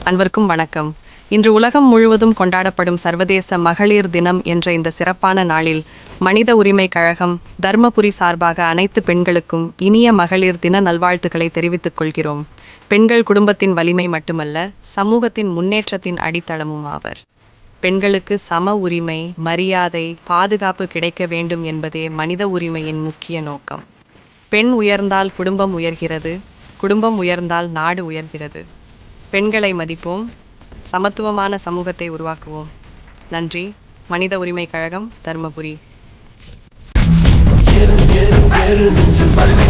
அனைவருக்கும் வணக்கம். இன்று உலகம் முழுவதும் கொண்டாடப்படும் சர்வதேச மகளிர் தினம் என்ற இந்த சிறப்பான நாளில் மனித உரிமை கழகம் தர்மபுரி சார்பாக அனைத்து பெண்களுக்கும் இனிய மகளிர் தின நல்வாழ்த்துக்களை தெரிவித்துக் கொள்கிறோம். பெண்கள் குடும்பத்தின் வலிமை மட்டுமல்ல, சமூகத்தின் முன்னேற்றத்தின் அடித்தளமும் ஆவர். பெண்களுக்கு சம உரிமை, மரியாதை, பாதுகாப்பு கிடைக்க வேண்டும் என்பதே மனித உரிமையின் முக்கிய நோக்கம். பெண் உயர்ந்தால் குடும்பம் உயர்கிறது, குடும்பம் உயர்ந்தால் நாடு உயர்கிறது. பெண்களை மதிப்போம், சமத்துவமான சமூகத்தை உருவாக்குவோம். நன்றி. மனித உரிமை கழகம், தர்மபுரி. ஏறு ஏறு ஏறு நெஞ்சில் பள்ளி